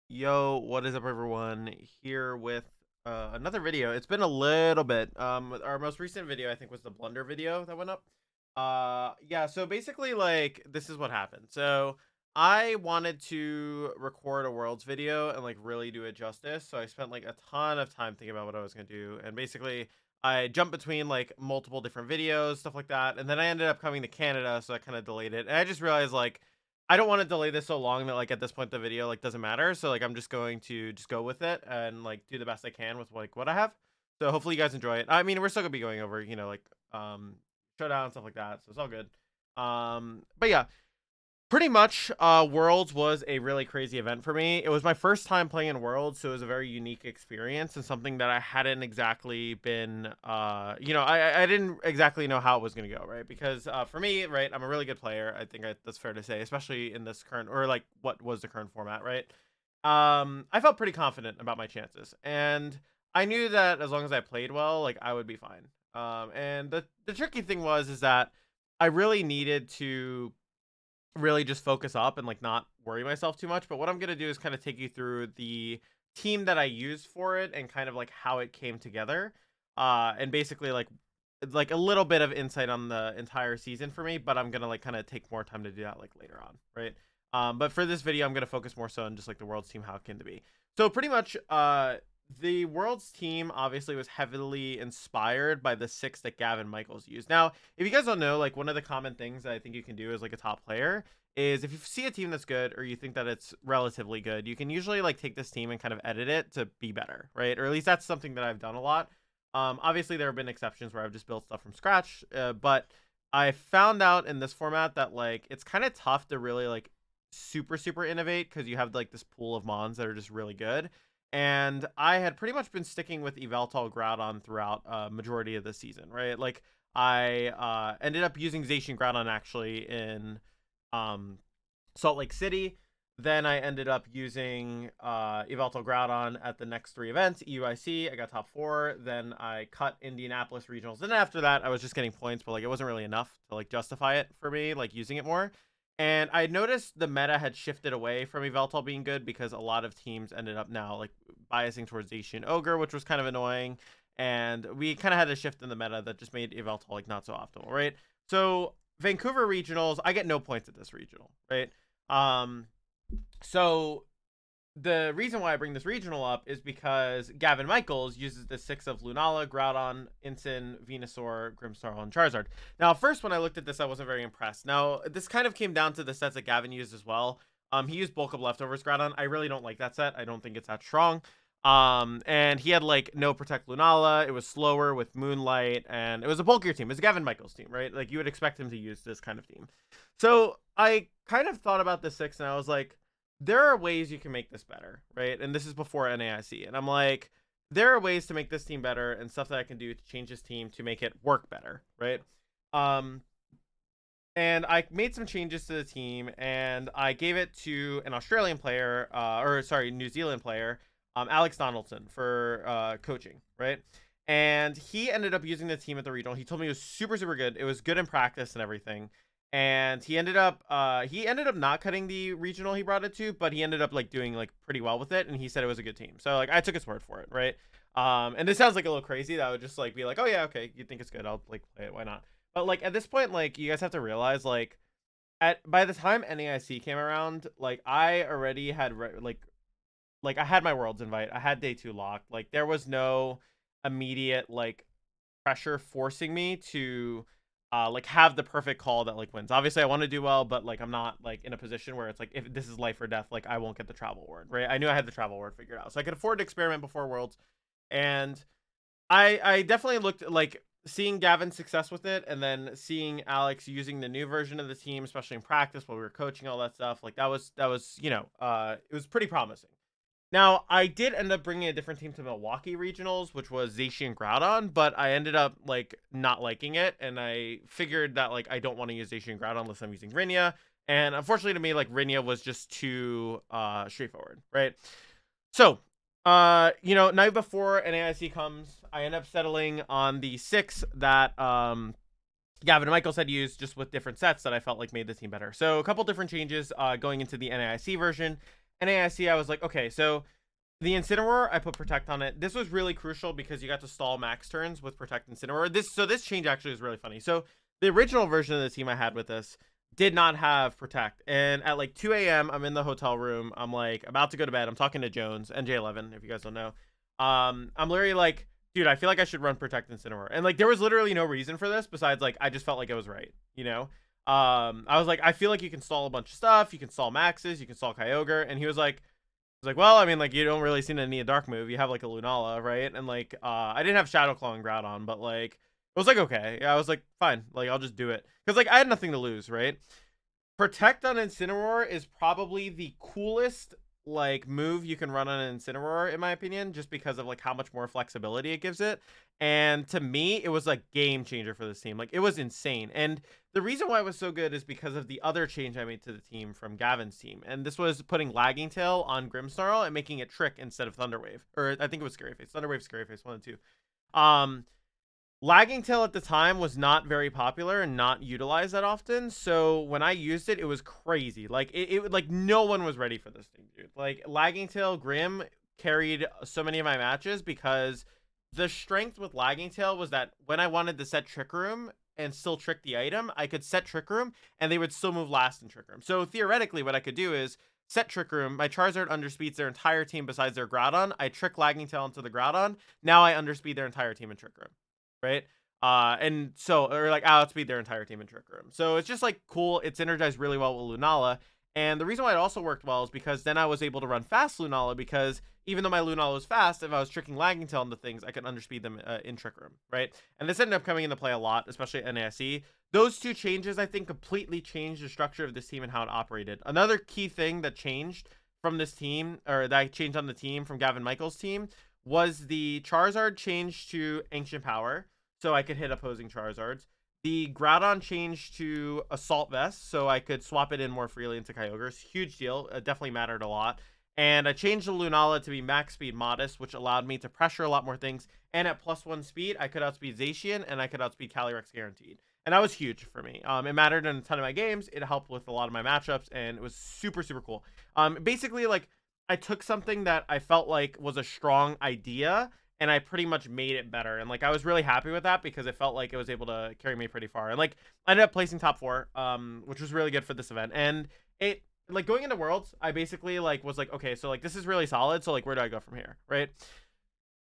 Yo, what is up, everyone? Here with another video. It's been a little bit. Our most recent video, I think, was the Blunder video that went up. Yeah. So basically, like, this is what happened. So I wanted to record a Worlds video and like really do it justice. So I spent like a ton of time thinking about what I was gonna do, and basically, I jumped between like multiple different videos, stuff like that, and then I ended up coming to Canada, so I kind of delayed it. And I just realized like I don't want to delay this so long that like at this point the video like doesn't matter. So like I'm just going to just go with it and like do the best I can with like what I have. So hopefully you guys enjoy it. I mean, we're still gonna be going over, like showdown and stuff like that. So it's all good. But yeah, pretty much, Worlds was a really crazy event for me. It was my first time playing in Worlds, so it was a very unique experience and something that I hadn't exactly been, I didn't exactly know how it was going to go, right? Because for me, right, I'm a really good player. I think that's fair to say, especially in this current, or like what was the current format, right? I felt pretty confident about my chances, and I knew that as long as I played well, like I would be fine. And the tricky thing is that I really needed to really just focus up and like not worry myself too much. But what I'm gonna do is kind of take you through the team that I used for it and kind of like how it came together. And basically like a little bit of insight on the entire season for me, but I'm gonna like kind of take more time to do that like later on, right? But for this video, I'm gonna focus more so on just like the world's team, how it came to be. So pretty much, the world's team obviously was heavily inspired by the six that Gavin Michaels used. Now, if you guys don't know, like one of the common things that I think you can do as like a top player is if you see a team that's good or you think that it's relatively good, you can usually like take this team and kind of edit it to be better, right? Or at least that's something that I've done a lot. Obviously there have been exceptions where I've just built stuff from scratch, but I found out in this format that like it's kind of tough to really like super innovate because you have like this pool of mons that are just really good. And I had pretty much been sticking with Evaltal Groudon throughout majority of the season, right? Like I ended up using Zacian Groudon actually in um, Salt Lake City. Then I ended up using Evaltal Groudon at the next three events. EUIC, I got top four. Then I cut Indianapolis regionals. And after that, I was just getting points, but like it wasn't really enough to like justify it for me, like using it more. And I noticed the meta had shifted away from Evaltal being good because a lot of teams ended up now like biasing towards Zacian Ogre, which was kind of annoying. And we kind of had a shift in the meta that just made Evaltal like not so optimal, right? So Vancouver regionals, I get no points at this regional, right? Um, so the reason why I bring this regional up is because Gavin Michaels uses the six of Lunala, Groudon, Incin, Venusaur, Grimmsnarl, and Charizard. Now, first when I looked at this, I wasn't very impressed. Now, this kind of came down to the sets that Gavin used as well. He used Bulk of Leftovers Groudon. I really don't like that set. I don't think it's that strong. And he had like no Protect Lunala. It was slower with Moonlight, and it was a bulkier team. It's a Gavin Michaels team, right? Like you would expect him to use this kind of team. So I kind of thought about the six, and I was like, there are ways you can make this better, right? And this is before NAIC. And I'm like, there are ways to make this team better and stuff that I can do to change this team to make it work better, right? Um, and I made some changes to the team and I gave it to an Australian player, or sorry, New Zealand player, Alex Donaldson for coaching, right? And he ended up using the team at the regional. He told me it was super good. It was good in practice and everything. And he ended up not cutting the regional he brought it to, but he ended up like doing like pretty well with it, and he said it was a good team. So like I took his word for it, right? And this sounds like a little crazy. That would just like be like, oh yeah, okay, you think it's good, I'll like play it, why not? But like at this point, like you guys have to realize like at by the time NAIC came around, like I already had like I had my Worlds invite, I had day two locked. Like there was no immediate like pressure forcing me to like have the perfect call that like wins. Obviously I want to do well, but like I'm not like in a position where it's like if this is life or death, like I won't get the travel award, right? I knew I had the travel award figured out, so I could afford to experiment before Worlds. And I definitely looked like seeing Gavin's success with it, and then seeing Alex using the new version of the team, especially in practice while we were coaching all that stuff. Like that was it was pretty promising. Now, I did end up bringing a different team to Milwaukee regionals, which was Zacian Groudon, but I ended up like not liking it, and I figured that like I don't want to use Zacian Groudon unless I'm using Rinia. And unfortunately to me, like Rinia was just too straightforward, right? So, night before NAIC comes, I end up settling on the six that Gavin and Michaels had used, just with different sets that I felt like made the team better. So a couple different changes going into the NAIC version. NAIC, I was like, okay, so the Incineroar, I put Protect on it. This was really crucial because you got to stall max turns with Protect Incineroar. This change actually is really funny. So the original version of the team I had with this did not have Protect. And at like 2 a.m., I'm in the hotel room. I'm like about to go to bed. I'm talking to Jones, NJ11, if you guys don't know. I'm literally like, dude, I feel like I should run Protect Incineroar. And like there was literally no reason for this besides like I just felt like it was right, you know? I was like, I feel like you can stall a bunch of stuff. You can stall maxes. You can stall Kyogre. And he was like, well, I mean, like, you don't really seem to need a dark move. You have, like, a Lunala, right? And, like, I didn't have Shadow Claw and Groudon, but, like, it was, like, okay. I was, like, fine. Like, I'll just do it. Because, like, I had nothing to lose, right? Protect on Incineroar is probably the coolest, like, move you can run on an Incineroar, in my opinion, just because of, like, how much more flexibility it gives it. And to me, it was a game changer for this team. Like, it was insane. And the reason why it was so good is because of the other change I made to the team from Gavin's team. And this was putting Lagging Tail on Grimmsnarl and making it Trick instead of Thunderwave. Or I think it was Scary Face. Thunderwave, Scary Face, one and two. Lagging Tail at the time was not very popular and not utilized that often. So when I used it, it was crazy. Like it like no one was ready for this thing, dude. Like Lagging Tail Grim carried so many of my matches because the strength with Lagging Tail was that when I wanted to set Trick Room and still trick the item, I could set Trick Room and they would still move last in Trick Room. So theoretically, what I could do is set Trick Room. My Charizard underspeeds their entire team besides their Groudon. I trick Lagging Tail into the Groudon. Now I underspeed their entire team in Trick Room, right? And so, or like outspeed their entire team in Trick Room. So it's just like cool. It's energized really well with Lunala. And the reason why it also worked well is because then I was able to run fast Lunala because even though my Lunala was fast, if I was tricking Lagging Tail into things, I could underspeed them in Trick Room, right? And this ended up coming into play a lot, especially at NAIC. Those two changes, I think, completely changed the structure of this team and how it operated. Another key thing that changed from this team, or that I changed on the team from Gavin Michaels' team, was the Charizard changed to Ancient Power, so I could hit opposing Charizards. The Groudon changed to Assault Vest, so I could swap it in more freely into Kyogre's. Huge deal. It definitely mattered a lot. And I changed the Lunala to be max speed modest, which allowed me to pressure a lot more things. And at +1 speed, I could outspeed Zacian, and I could outspeed Calyrex guaranteed. And that was huge for me. It mattered in a ton of my games. It helped with a lot of my matchups, and it was super, super cool. Basically, like, I took something that I felt like was a strong idea, and I pretty much made it better. And like I was really happy with that because it felt like it was able to carry me pretty far. And like I ended up placing top 4, which was really good for this event. And it like going into Worlds, I basically like was like, okay, so like this is really solid. So like where do I go from here, right?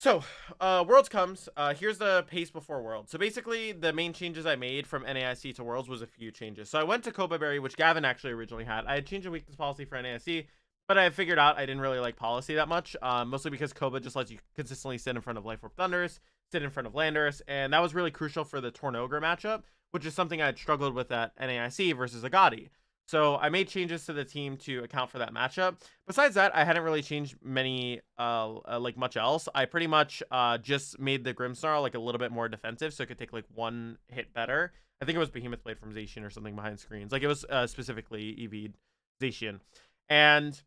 So, Worlds comes. Here's the pace before Worlds. So basically, the main changes I made from NAIC to Worlds was a few changes. So I went to Cobra Berry, which Gavin actually originally had. I had changed the weakness policy for NAIC, but I figured out I didn't really like policy that much, mostly because Koba just lets you consistently sit in front of Life Orb Thunders, sit in front of Landorus, and that was really crucial for the Tornogre matchup, which is something I had struggled with at NAIC versus Agadi. So I made changes to the team to account for that matchup. Besides that, I hadn't really changed many, like much else. I pretty much just made the Grimmsnarl like a little bit more defensive, so it could take like one hit better. I think it was Behemoth Blade from Zacian or something behind screens. Like it was specifically EV'd Zacian. And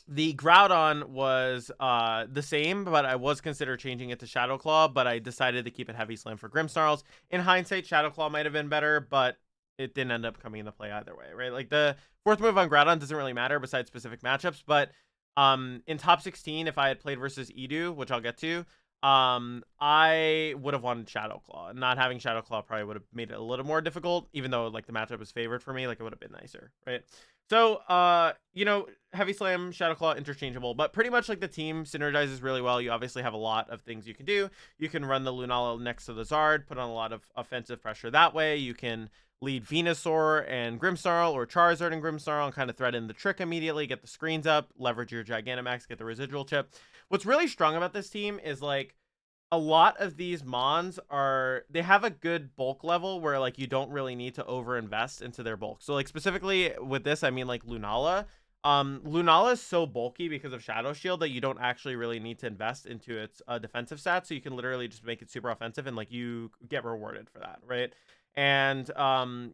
the Groudon was the same, but I was consider changing it to Shadow Claw, but I decided to keep it Heavy Slam for Grimmsnarls. In hindsight, Shadow Claw might have been better, but it didn't end up coming into play either way, right? Like the fourth move on Groudon doesn't really matter besides specific matchups, but in top 16, if I had played versus Edu, which I'll get to, I would have wanted Shadow Claw. Not having Shadow Claw probably would have made it a little more difficult, even though like the matchup was favored for me, like it would have been nicer, right? So, you know, Heavy Slam, Shadow Claw, interchangeable, but pretty much like the team synergizes really well. You obviously have a lot of things you can do. You can run the Lunala next to the Zard, put on a lot of offensive pressure that way. You can lead Venusaur and Grimmsnarl or Charizard and Grimmsnarl and kind of threaten the trick immediately, get the screens up, leverage your Gigantamax, get the residual chip. What's really strong about this team is like a lot of these mons they have a good bulk level where like you don't really need to over invest into their bulk. So like specifically with this, I mean like Lunala. Lunala is so bulky because of Shadow Shield that you don't actually really need to invest into its defensive stats. So you can literally just make it super offensive and like you get rewarded for that, right? And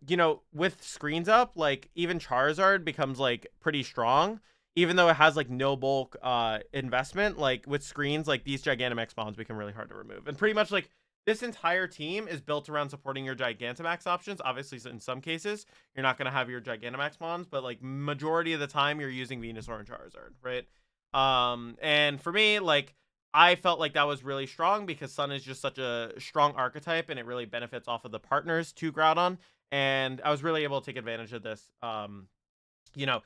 you know, with screens up, like even Charizard becomes like pretty strong, even though it has like no bulk investment. Like with screens, like these Gigantamax bombs become really hard to remove. And pretty much like this entire team is built around supporting your Gigantamax options. Obviously, in some cases, you're not going to have your Gigantamax mons, but like majority of the time, you're using Venusaur and Charizard, right? And for me, like I felt like that was really strong because Sun is just such a strong archetype, and it really benefits off of the partners to Groudon. And I was really able to take advantage of this, you know,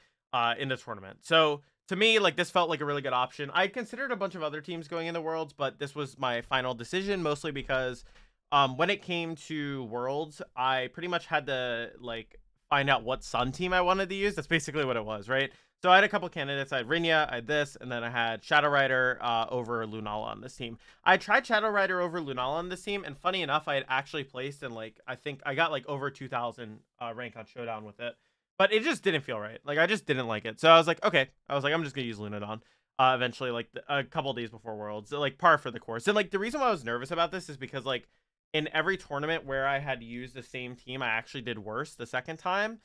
in the tournament. So to me, like this felt like a really good option. I considered a bunch of other teams going in the Worlds, but this was my final decision, mostly because when it came to Worlds, I pretty much had to like find out what Sun team I wanted to use. That's basically what it was, right? So I had a couple candidates. I had Rinya, I had this, and then I had Shadow Rider over Lunala on this team. I tried Shadow Rider over Lunala on this team, and funny enough, I had actually placed in like, I think I got like over 2,000 rank on Showdown with it. But it just didn't feel right. Like, I just didn't like it. So I was like, okay. I was like, I'm just going to use Lunadon. Eventually, like, a couple days before Worlds. Like, par for the course. And, like, the reason why I was nervous about this is because, like, in every tournament where I had used the same team, I actually did worse the second time.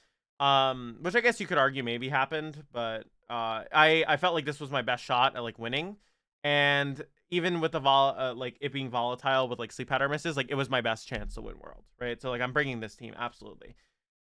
Which I guess you could argue maybe happened. But I felt like this was my best shot at, like, winning. And even with the like, it being volatile with, like, sleep pattern misses, like, it was my best chance to win Worlds, right? So, like, I'm bringing this team, absolutely.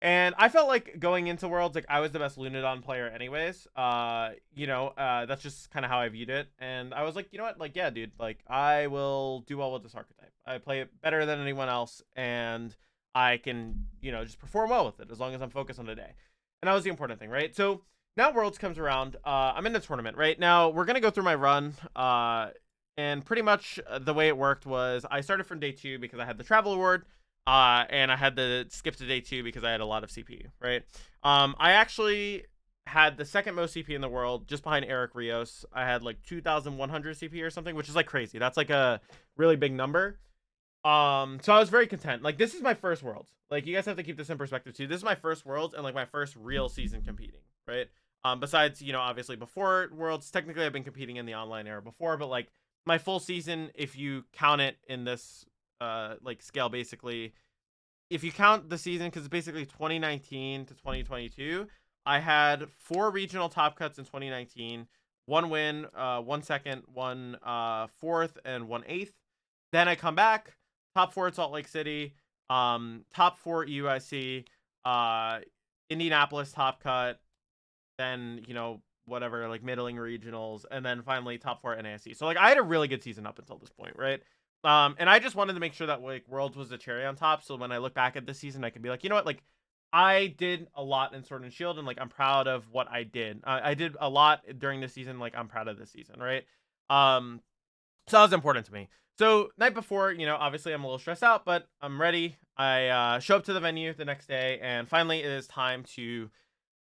And I felt like going into Worlds, like I was the best Lunadon player anyways. That's just kind of how I viewed it. And I was like, you know what? Like, yeah, dude, like I will do well with this archetype. I play it better than anyone else, and I can, just perform well with it as long as I'm focused on the day. And that was the important thing, right? So now Worlds comes around. I'm in the tournament right now. We're going to go through my run. And pretty much the way it worked was I started from day 2 because I had the travel award. And I had to skip to day 2 because I had a lot of CP, right? I actually had the second most CP in the world, just behind Eric Rios. I had like 2,100 CP or something, which is like crazy. That's like a really big number. So I was very content. Like, this is my first Worlds. Like, you guys have to keep this in perspective too. This is my first Worlds and like my first real season competing, right? Besides, obviously before Worlds, technically I've been competing in the online era before, but like my full season, if you count it in this like scale, basically, if you count the season, because it's basically 2019 to 2022, I had 4 regional top cuts in 2019, 1 win, 1 second, 1 fourth, and 1 eighth. Then I come back, top 4 at Salt Lake City, top 4 UIC, Indianapolis top cut, then whatever, like middling regionals, and then finally top 4 NAIC. So like I had a really good season up until this point, right? And I just wanted to make sure that like Worlds was the cherry on top, so when I look back at this season, I could be like, you know what, like I did a lot in Sword and Shield, and like I'm proud of what I did. I did a lot during this season, like I'm proud of this season, right? So that was important to me. So night before, obviously I'm a little stressed out, but I'm ready. I show up to the venue the next day, and finally it is time to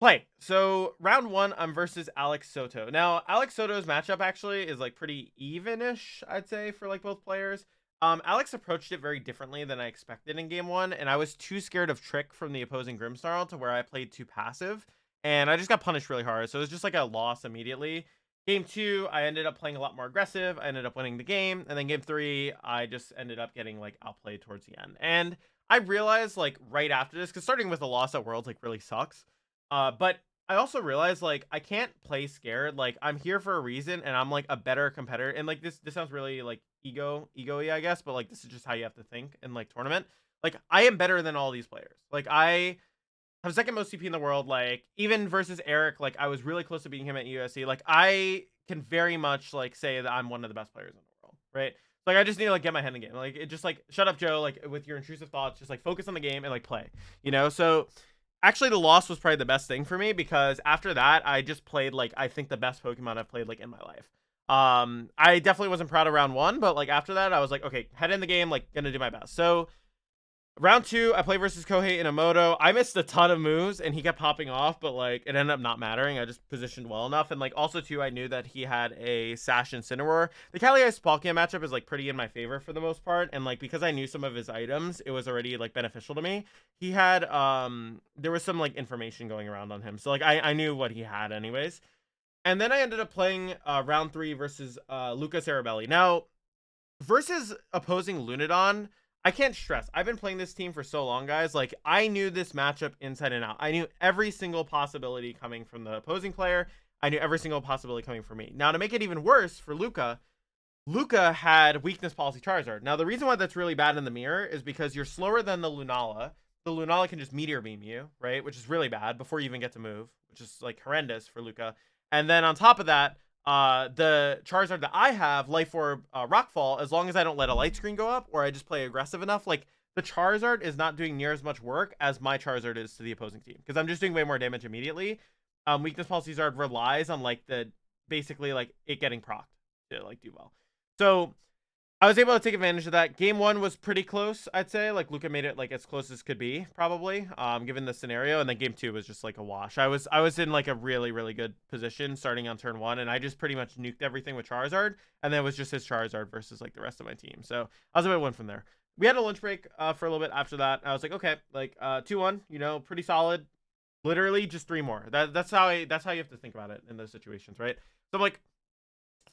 play. So round 1, I'm versus Alex Soto. Now, Alex Soto's matchup actually is like pretty even-ish, I'd say, for like both players. Alex approached it very differently than I expected in game 1, and I was too scared of Trick from the opposing Grimmsnarl to where I played too passive, and I just got punished really hard. So it was just like a loss immediately. Game 2, I ended up playing a lot more aggressive. I ended up winning the game, and then game 3, I just ended up getting like outplayed towards the end. And I realized like right after this, because starting with a loss at Worlds like really sucks. But I also realized like I can't play scared. Like I'm here for a reason, and I'm like a better competitor. And like this sounds really like ego-y, I guess, but like this is just how you have to think in like tournament. Like I am better than all these players. Like I have second most CP in the world. Like even versus Eric, like I was really close to beating him at USC. Like I can very much like say that I'm one of the best players in the world, right? Like I just need to like get my head in the game. Like it just like shut up, Joe. Like with your intrusive thoughts, just like focus on the game and like play. So actually, the loss was probably the best thing for me because after that, I just played like I think the best Pokemon I've played like in my life. I definitely wasn't proud of round 1, but like after that, I was like, okay, head in the game, like gonna do my best. So round 2, I play versus Kohei Inamoto. I missed a ton of moves, and he kept popping off, but like it ended up not mattering. I just positioned well enough, and like also too, I knew that he had a Sash Incineroar. The Kali-Ice Palkia matchup is like pretty in my favor for the most part, and like because I knew some of his items, it was already like beneficial to me. He had there was some like information going around on him, so like I knew what he had anyways. And then I ended up playing round 3 versus Lucas Arabelli. Now versus opposing Lunadon, I can't stress. I've been playing this team for so long, guys. Like, I knew this matchup inside and out. I knew every single possibility coming from the opposing player. I knew every single possibility coming from me. Now, to make it even worse for Luca, Luca had weakness policy Charizard. Now, the reason why that's really bad in the mirror is because you're slower than the Lunala. The Lunala can just Meteor Beam you, right? Which is really bad before you even get to move, which is like horrendous for Luca. And then on top of that, the Charizard that I have, Life Orb, Rockfall, as long as I don't let a light screen go up or I just play aggressive enough, like the Charizard is not doing near as much work as my Charizard is to the opposing team because I'm just doing way more damage immediately. Weakness policy Zard relies on like the basically like it getting procced to like do well. So I was able to take advantage of that. Game one was pretty close, I'd say. Like Luca made it like as close as could be, probably, given the scenario. And then game two was just like a wash. I was in like a really, really good position starting on turn one, and I just pretty much nuked everything with Charizard, and then it was just his Charizard versus like the rest of my team. So I was able to win from there. We had a lunch break for a little bit after that. I was like, okay, like 2-1, you know, pretty solid. Literally just 3 more. That's how you have to think about it in those situations, right? So I'm like,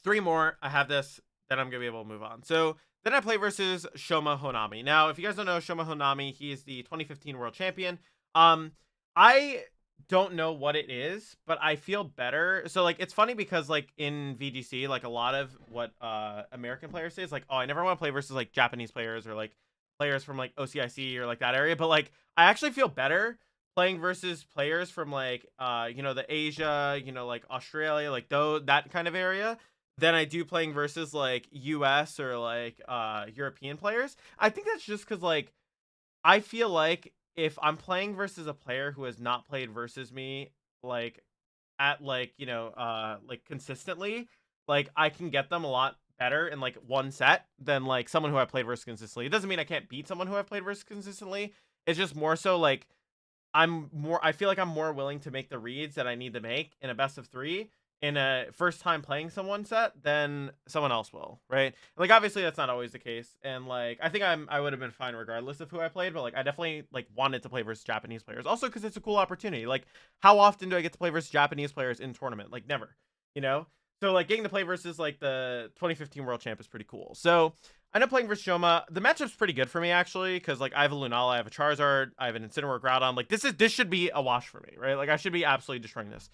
3 more. I have this. Then I'm gonna be able to move on. So then I play versus Shoma Honami. Now, if you guys don't know Shoma Honami, he is the 2015 world champion. I don't know what it is, but I feel better. So like it's funny because like in VGC, like a lot of what American players say is like, oh, I never want to play versus like Japanese players or like players from like OCIC or like that area. But like I actually feel better playing versus players from like you know, the Asia, you know, like Australia, like that kind of area than I do playing versus like US or like European players. I think that's just because like I feel like if I'm playing versus a player who has not played versus me like at like, you know, like consistently, like I can get them a lot better in like one set than like someone who I played versus consistently. It doesn't mean I can't beat someone who I've played versus consistently. It's just more so like I feel like I'm more willing to make the reads that I need to make in a best of 3 in a first time playing someone set than someone else will, right? Like obviously that's not always the case. And like I think I would have been fine regardless of who I played, but like I definitely like wanted to play versus Japanese players. Also because it's a cool opportunity. Like how often do I get to play versus Japanese players in tournament? Like never, you know? So like getting to play versus like the 2015 world champ is pretty cool. So I end up playing versus Shoma. The matchup's pretty good for me actually, because like I have a Lunala, I have a Charizard, I have an Incineroar Groudon. Like this should be a wash for me, right? Like I should be absolutely destroying this.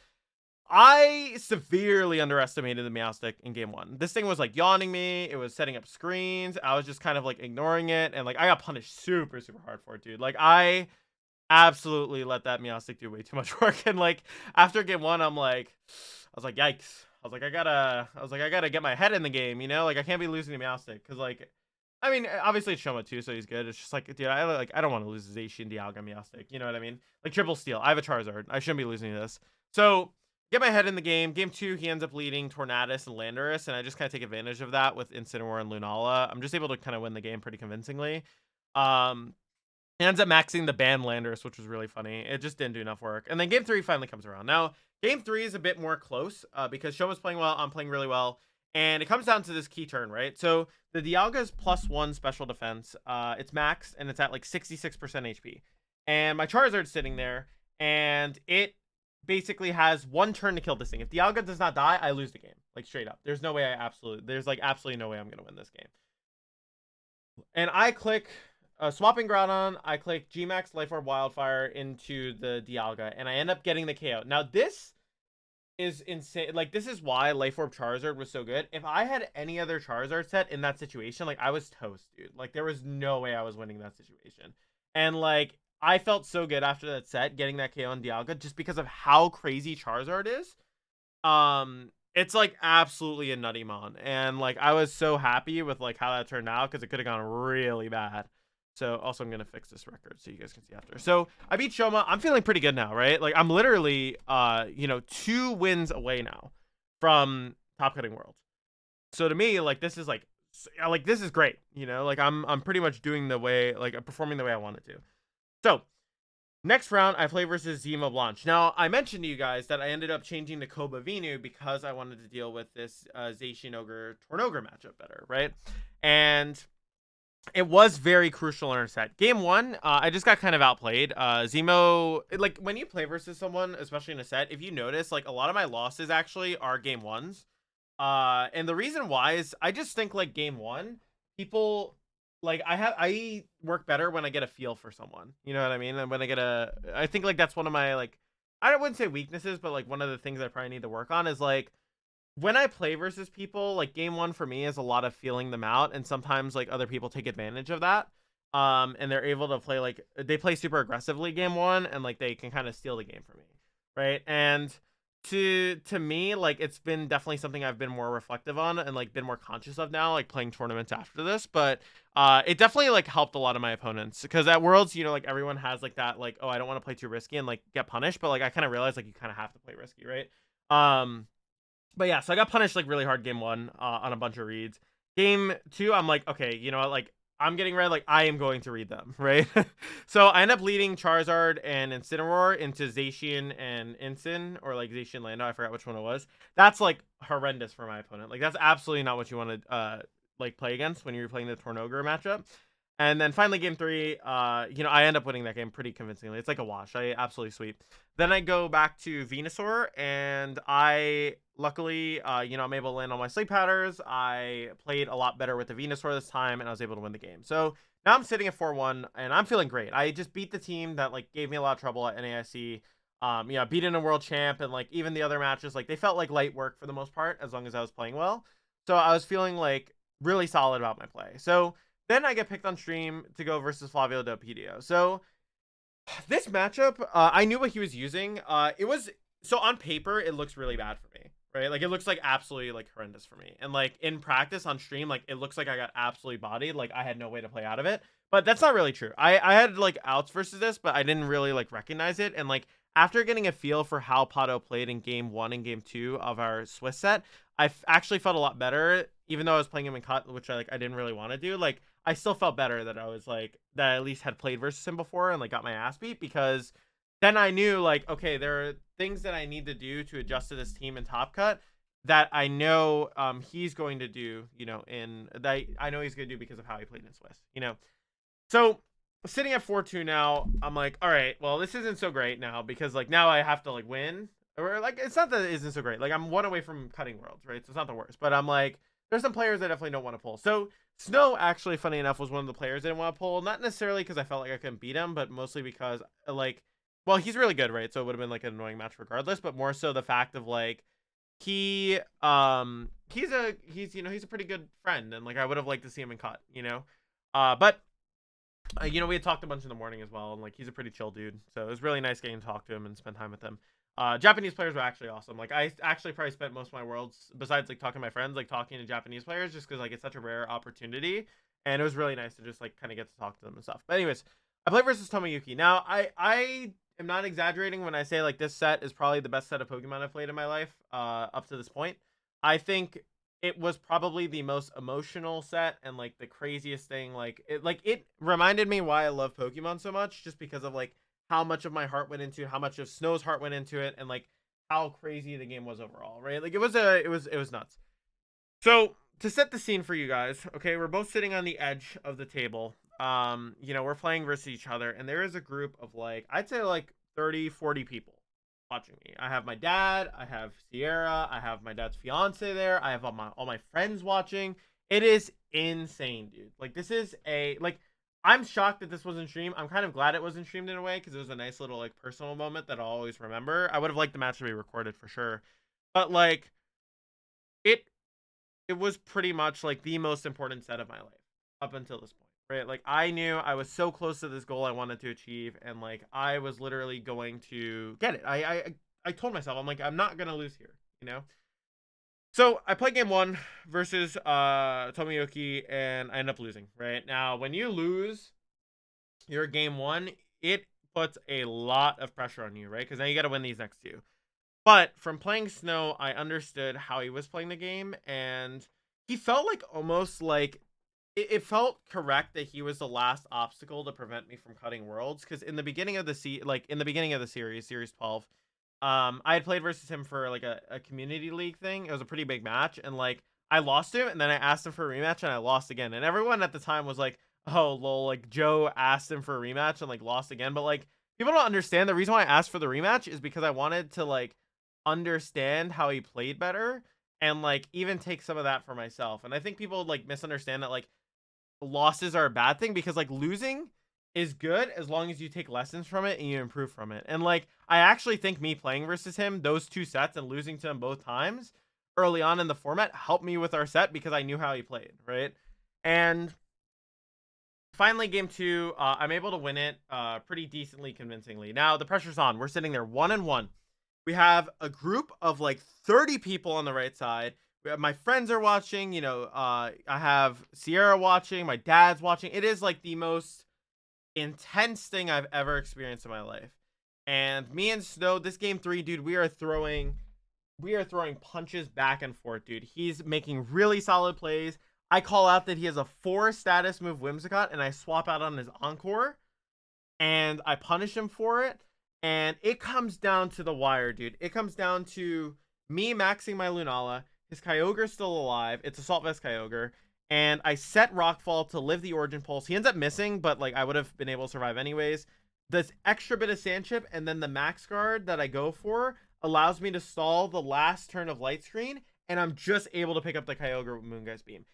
I severely underestimated the Meowstic in game one. This thing was like yawning me. It was setting up screens. I was just kind of like ignoring it, and like I got punished super hard for it, dude. Like I absolutely let that Meowstic do way too much work, and like after game one, I was like, yikes. I was like, I gotta get my head in the game, you know? Like I can't be losing to Meowstic because like. I mean, obviously it's Shoma too, so he's good. It's just like, dude, I don't want to lose to Zacian, Dialga, Meowstic. You know what I mean? Like triple steal. I have a Charizard. I shouldn't be losing to this. So get my head in the game. Game 2, he ends up leading Tornadus and Landorus, and I just kind of take advantage of that with Incineroar and Lunala. I'm just able to kind of win the game pretty convincingly. He ends up maxing the ban Landorus, which was really funny. It just didn't do enough work. And then game 3 finally comes around. Now, game 3 is a bit more close because Shoma's playing well, I'm playing really well. And it comes down to this key turn, right? So the Dialga's +1 special defense. It's maxed, and it's at like 66% HP. And my Charizard's sitting there, and it basically has 1 turn to kill this thing. If Dialga does not die, I lose the game. Like, straight up. There's like absolutely no way I'm going to win this game. And I click swapping Groudon, I click Gmax Life Orb Wildfire into the Dialga, and I end up getting the KO. Now, this is insane. Like, this is why Life Orb Charizard was so good. If I had any other Charizard set in that situation, like, I was toast, dude. Like, there was no way I was winning that situation. And, like, I felt so good after that set, getting that KO on Dialga, just because of how crazy Charizard is. It's like absolutely a nutty mon, and like I was so happy with like how that turned out because it could have gone really bad. So also I'm gonna fix this record so you guys can see after. So I beat Shoma. I'm feeling pretty good now, right? Like I'm literally you know, 2 wins away now from Top Cutting World. So to me, like this is like this is great, you know, like I'm pretty much doing the way, like I'm performing the way I wanted to. So next round, I play versus Zima Blanche. Now, I mentioned to you guys that I ended up changing to Koba Vinu because I wanted to deal with this Zacian Ogre Tornogre matchup better, right? And it was very crucial in our set. Game 1, I just got kind of outplayed. Zemo, like when you play versus someone, especially in a set, if you notice, like a lot of my losses actually are game 1s. And the reason why is I just think like game 1, people like I work better when I get a feel for someone, you know what I mean? And when I think like that's one of my like, I wouldn't say weaknesses, but like one of the things I probably need to work on is like when I play versus people, like game one for me is a lot of feeling them out, and sometimes like other people take advantage of that. And they're able to play like they play super aggressively game one, and like they can kind of steal the game from me, right? And to me, like it's been definitely something I've been more reflective on and like been more conscious of now, like playing tournaments after this. But it definitely like helped a lot of my opponents because at Worlds, you know, like everyone has like that, like oh I don't want to play too risky and like get punished, but like I kind of realized like you kind of have to play risky, right? Um but yeah, so I got punished like really hard game one on a bunch of reads. Game two, I'm like, okay, you know what? Like, I'm getting read. Like, I am going to read them, right? So I end up leading Charizard and Incineroar into Zacian and Incin, or like Zacian Lando. I forgot which one it was. That's like horrendous for my opponent. Like, that's absolutely not what you want to like play against when you're playing the Tornogre matchup. And then finally, game three, you know, I end up winning that game pretty convincingly. It's like a wash. I absolutely sweep. Then I go back to Venusaur, and I luckily, you know, I'm able to land on my sleep powders. I played a lot better with the Venusaur this time, and I was able to win the game. So now I'm sitting at 4-1, and I'm feeling great. I just beat the team that like gave me a lot of trouble at NAIC. Yeah, beating a world champ, and like even the other matches, like they felt like light work for the most part, as long as I was playing well. So I was feeling like really solid about my play. So then I get picked on stream to go versus Flavio Del Pidio. So this matchup, I knew what he was using. It was so on paper, it looks really bad for me, right? Like it looks like absolutely like horrendous for me. And like in practice on stream, like it looks like I got absolutely bodied. Like I had no way to play out of it. But that's not really true. I had like outs versus this, but I didn't really like recognize it. And like after getting a feel for how Pato played in game one and game two of our Swiss set, I actually felt a lot better, even though I was playing him in cut, which I didn't really want to do. Like I still felt better that I was like that I at least had played versus him before and like got my ass beat, because then I knew like okay, there are things that I need to do to adjust to this team in Top Cut that I know he's going to do, you know, in that I know he's going to do because of how he played in Swiss, you know. So sitting at 4-2 now, I'm like, all right, well, this isn't so great now because like now I have to like win. Or like it's not that it isn't so great. Like I'm one away from cutting worlds, right? So it's not the worst. But I'm like, there's some players I definitely don't want to pull. So Snow actually, funny enough, was one of the players I didn't want to pull. Not necessarily because I felt like I couldn't beat him, but mostly because like, well, he's really good, right? So it would have been like an annoying match regardless. But more so the fact of like he's you know he's a pretty good friend, and like I would have liked to see him in cut, you know. But you know, we had talked a bunch in the morning as well, and like he's a pretty chill dude, so it was really nice getting to talk to him and spend time with him. Japanese players were actually awesome. Like I actually probably spent most of my worlds, besides like talking to my friends, like talking to Japanese players, just because like it's such a rare opportunity, and it was really nice to just like kind of get to talk to them and stuff. But anyways, I play versus Tomoyuki. Now I am not exaggerating when I say like this set is probably the best set of Pokemon I've played in my life, up to this point. I think it was probably the most emotional set and like the craziest thing. Like it reminded me why I love Pokemon so much, just because of like how much of my heart went into it, how much of Snow's heart went into it, and like how crazy the game was overall, right? Like it was nuts. So to set the scene for you guys, okay, we're both sitting on the edge of the table. You know, we're playing versus each other, and there is a group of like I'd say like 30, 40 people watching me. I have my dad, I have Sierra, I have my dad's fiance there, I have all my friends watching. It is insane, dude. Like this is a like I'm shocked that this wasn't streamed. I'm kind of glad it wasn't streamed in a way because it was a nice little like personal moment that I'll always remember. I would have liked the match to be recorded for sure. But like it it was pretty much like the most important set of my life up until this point, right? Like I knew I was so close to this goal I wanted to achieve, and like I was literally going to get it. I told myself I'm like I'm not gonna lose here, you know. So I play game one versus Tomoyuki, and I end up losing. Right now, when you lose your game one, it puts a lot of pressure on you, right? Because now you got to win these next two. But from playing Snow, I understood how he was playing the game, and he felt like almost like it felt correct that he was the last obstacle to prevent me from cutting worlds. Because in the beginning of the in the beginning of the series 12, I had played versus him for like a community league thing. It was a pretty big match, and like I lost him, and then I asked him for a rematch, and I lost again. And everyone at the time was like, "Oh, lol!" Like Joe asked him for a rematch and like lost again. But like people don't understand the reason why I asked for the rematch is because I wanted to like understand how he played better and like even take some of that for myself. And I think people like misunderstand that like losses are a bad thing, because like losing is good as long as you take lessons from it and you improve from it. And like I actually think me playing versus him those two sets and losing to him both times early on in the format helped me with our set because I knew how he played, right? And finally, game 2, I'm able to win it pretty decently convincingly. Now, the pressure's on. We're sitting there 1-1. We have a group of like 30 people on the right side. My friends are watching, I have Sierra watching, my dad's watching. It is like the most intense thing I've ever experienced in my life. And me and Snow, this game 3, dude, we are throwing punches back and forth, dude. He's making really solid plays. I call out that he has a 4 status move Whimsicott, and I swap out on his Encore, and I punish him for it. And it comes down to the wire, dude. It comes down to me maxing my Lunala. His Kyogre's still alive. It's Assault Vest Kyogre. And I set Rockfall to live the Origin Pulse. He ends up missing, but like I would have been able to survive anyways. This extra bit of Sand Chip and then the Max Guard that I go for allows me to stall the last turn of Light Screen, and I'm just able to pick up the Kyogre with Moongeist Beam.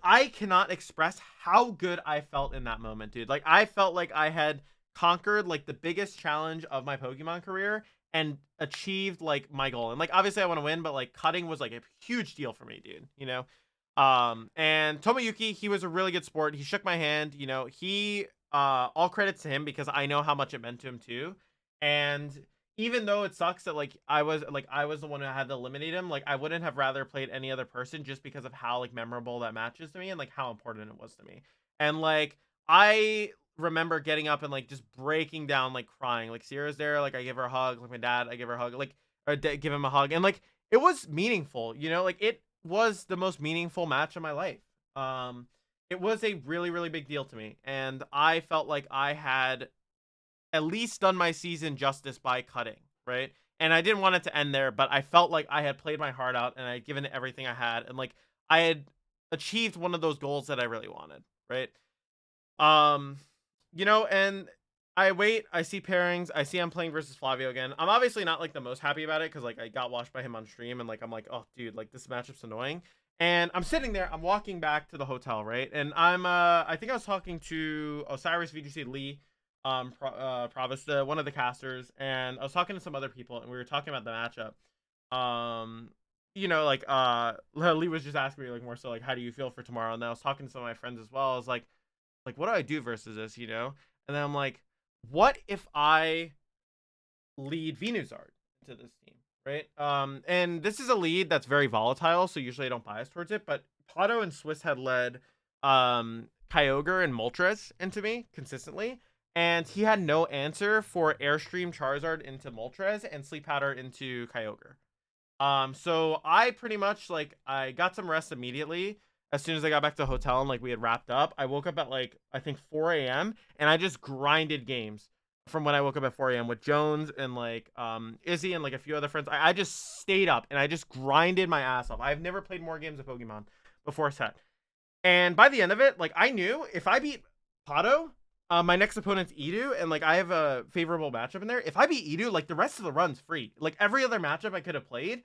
I cannot express how good I felt in that moment, dude. Like, I felt like I had conquered like the biggest challenge of my Pokemon career and achieved like my goal. And like, obviously I want to win, but like cutting was like a huge deal for me, dude, and Tomoyuki, he was a really good sport. He shook my hand, he all credits to him because I know how much it meant to him too. And even though it sucks that like I was the one who had to eliminate him, like I wouldn't have rather played any other person just because of how like memorable that match is to me and like how important it was to me. And like I remember getting up and like just breaking down, like crying. Like Sierra's there, like I give her a hug, like my dad, I give her a hug, like give him a hug, and like it was meaningful, like it was the most meaningful match of my life. It was a really, really big deal to me, and I felt like I had at least done my season justice by cutting, right? And I didn't want it to end there, but I felt like I had played my heart out and I had given it everything I had, and like I had achieved one of those goals that I really wanted, right? Um, and I see pairings, I see I'm playing versus Flavio again. I'm obviously not like the most happy about it because like I got washed by him on stream, and like I'm like, oh dude, like this matchup's annoying. And I'm sitting there, I'm walking back to the hotel, right? And I think I was talking to Osiris VGC Lee, Provis, one of the casters, and I was talking to some other people, and we were talking about the matchup. Lee was just asking me like more so like, how do you feel for tomorrow? And then I was talking to some of my friends as well. I was like, what do I do versus this, And then I'm like, what if I lead Venuzard into this team, right? And this is a lead that's very volatile, so usually I don't bias towards it, but Pato and Swiss had led Kyogre and Moltres into me consistently, and he had no answer for Airstream Charizard into Moltres and Sleep Powder into Kyogre. So I pretty much like I got some rest immediately as soon as I got back to the hotel and like we had wrapped up. I woke up at like I think 4 a.m. and I just grinded games from when I woke up at 4 a.m. with Jones and like Izzy and like a few other friends. I just stayed up and I just grinded my ass off. I've never played more games of Pokemon before set. And by the end of it, like I knew if I beat Pato, my next opponent's Edu, and like I have a favorable matchup in there. If I beat Edu, like the rest of the run's free. Like every other matchup I could have played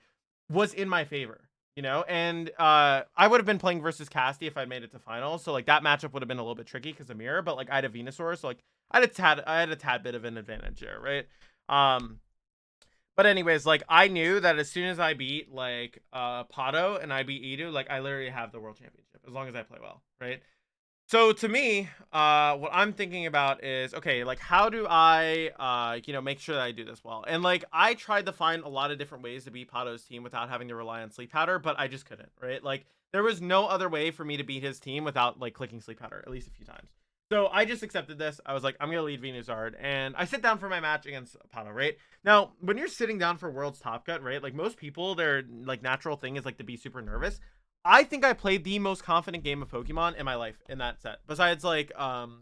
was in my favor, and I would have been playing versus Casty if I made it to finals. So like that matchup would have been a little bit tricky because of Mirror, but like I had a Venusaur, so like I had a tad bit of an advantage there, right? But anyways, like I knew that as soon as I beat like Pato and I beat Edu, like I literally have the world championship as long as I play well, right? So to me, what I'm thinking about is, okay, like how do I, make sure that I do this well? And like I tried to find a lot of different ways to beat Pato's team without having to rely on Sleep Powder, but I just couldn't, right? Like there was no other way for me to beat his team without like clicking Sleep Powder at least a few times. So I just accepted this. I was like, I'm gonna lead Venusaur, and I sit down for my match against Pato, right? Now, when you're sitting down for World's Top Cut, right? Like most people, their like natural thing is like to be super nervous. I think I played the most confident game of Pokemon in my life in that set. Besides like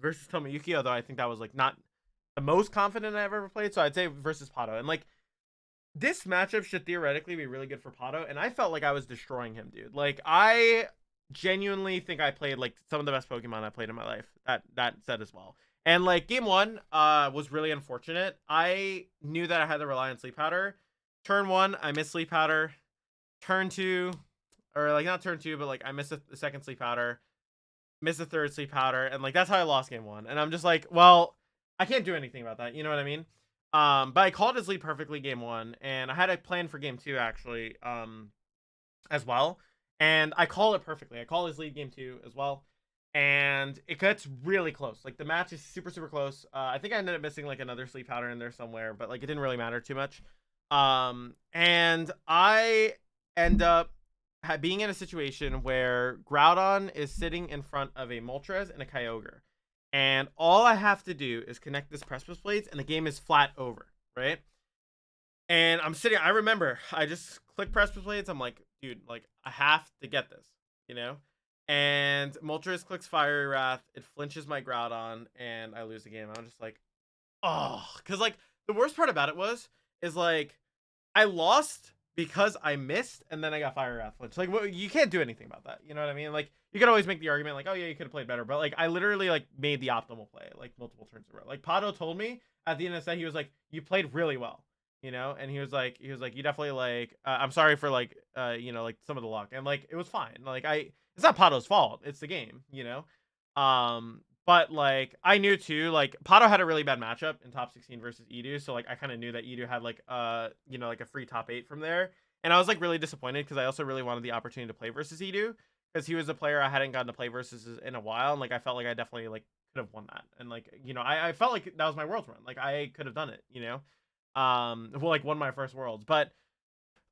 versus Tomoyuki, although I think that was like not the most confident I've ever played. So I'd say versus Pato. And like this matchup should theoretically be really good for Pato. And I felt like I was destroying him, dude. Like I genuinely think I played like some of the best Pokemon I played in my life. That set as well. And like game 1 was really unfortunate. I knew that I had to rely on Sleep Powder. Turn 1, I missed Sleep Powder. Turn 2, or like not turn 2, but like I missed the second Sleep Powder, missed the third Sleep Powder, and like that's how I lost game 1. And I'm just like, well, I can't do anything about that, you know what I mean? But I called his lead perfectly game 1, and I had a plan for game 2 actually, as well. And I call it perfectly. I call his lead game 2 as well. And it gets really close. Like the match is super, super close. I think I ended up missing like another sleep powder in there somewhere, but like it didn't really matter too much. And I end up being in a situation where Groudon is sitting in front of a Moltres and a Kyogre. And all I have to do is connect this Precipice Blades, and the game is flat over, right? And I'm sitting, I remember, I just click Precipice Blades. I'm like, dude, like, I have to get this, you know? And Moltres clicks Fiery Wrath. It flinches my Groudon, and I lose the game. I'm just like, oh. Because, like, the worst part about it is, like, I lost because I missed, and then I got Fire Wrath flinch. Like, well, you can't do anything about that. You know what I mean? Like, you could always make the argument, like, oh, yeah, you could have played better. But, like, I literally, like, made the optimal play, like, multiple turns in a row. Like, Pato told me at the end of the set, he was like, you played really well. You know, and he was like, you definitely like, I'm sorry for like, you know, like some of the luck, and like it was fine. Like it's not Pato's fault, it's the game, you know. But like I knew too, like Pato had a really bad matchup in top 16 versus Edu, so like I kind of knew that Edu had like, you know, like a free top 8 from there, and I was like really disappointed because I also really wanted the opportunity to play versus Edu because he was a player I hadn't gotten to play versus in a while, and like I felt like I definitely like could have won that, and like you know I felt like that was my world's run, like I could have done it, you know. Well, like, won my first worlds. But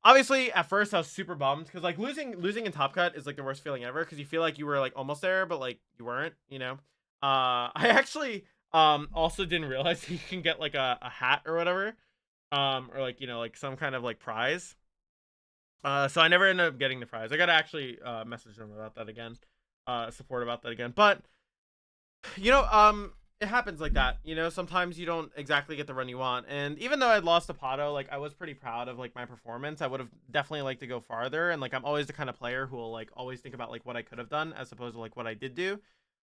obviously at first I was super bummed because like losing in top cut is like the worst feeling ever because you feel like you were like almost there but like you weren't, you know. I actually also didn't realize you can get like a hat or whatever, or like, you know, like some kind of like prize. So I never ended up getting the prize. I gotta actually message them about that again, support about that again. But you know, it happens like that. You know, sometimes you don't exactly get the run you want. And even though I'd lost to Pato, like I was pretty proud of like my performance. I would have definitely liked to go farther. And like I'm always the kind of player who will like always think about like what I could have done as opposed to like what I did do.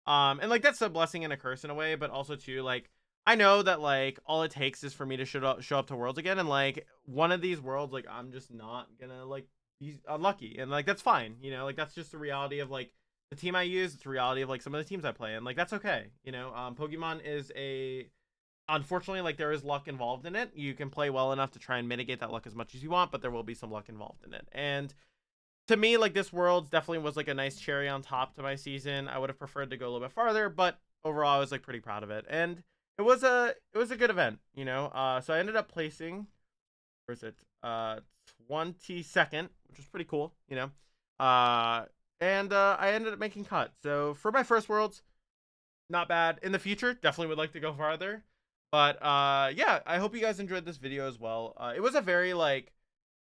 And like that's a blessing and a curse in a way, but also too like I know that like all it takes is for me to show up to worlds again, and like one of these worlds, like I'm just not gonna like be unlucky, and like that's fine. You know, like that's just the reality of like the team I use. It's a reality of like some of the teams I play, and like that's okay. You know, Pokemon is a unfortunately like there is luck involved in it. You can play well enough to try and mitigate that luck as much as you want, but there will be some luck involved in it. And to me, like this Worlds definitely was like a nice cherry on top to my season. I would have preferred to go a little bit farther, but overall I was like pretty proud of it. And it was a good event, you know. So I ended up placing, where is it? 22nd, which was pretty cool, you know. And I ended up making cut. So for my first Worlds, not bad. In the future, definitely would like to go farther. But yeah, I hope you guys enjoyed this video as well. It was a very like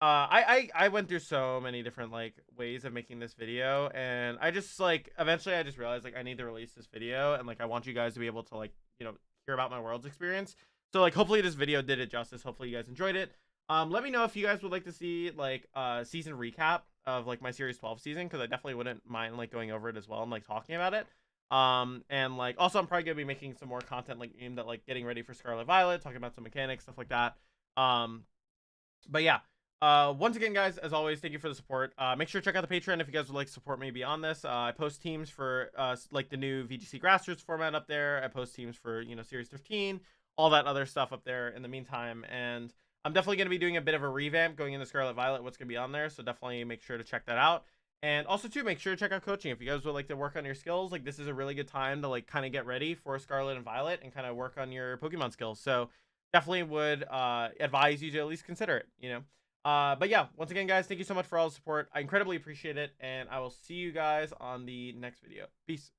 I went through so many different like ways of making this video, and I just like eventually I just realized like I need to release this video, and like I want you guys to be able to like, you know, hear about my Worlds experience. So like hopefully this video did it justice. Hopefully you guys enjoyed it. Let me know if you guys would like to see like season recap of like my series 12 season, because I definitely wouldn't mind like going over it as well and like talking about it. And like also I'm probably gonna be making some more content like aimed at like getting ready for Scarlet Violet, talking about some mechanics, stuff like that. But yeah, once again guys, as always, thank you for the support. Make sure to check out the Patreon if you guys would like to support me beyond this. I post teams for like the new VGC grassroots format up there. I post teams for, you know, series 15, all that other stuff up there in the meantime. And I'm definitely going to be doing a bit of a revamp going into Scarlet Violet, what's going to be on there, so definitely make sure to check that out. And also too, make sure to check out coaching if you guys would like to work on your skills. Like this is a really good time to like kind of get ready for Scarlet and Violet and kind of work on your Pokemon skills. So definitely would advise you to at least consider it, you know. But yeah, once again guys, thank you so much for all the support. I incredibly appreciate it, and I will see you guys on the next video. Peace.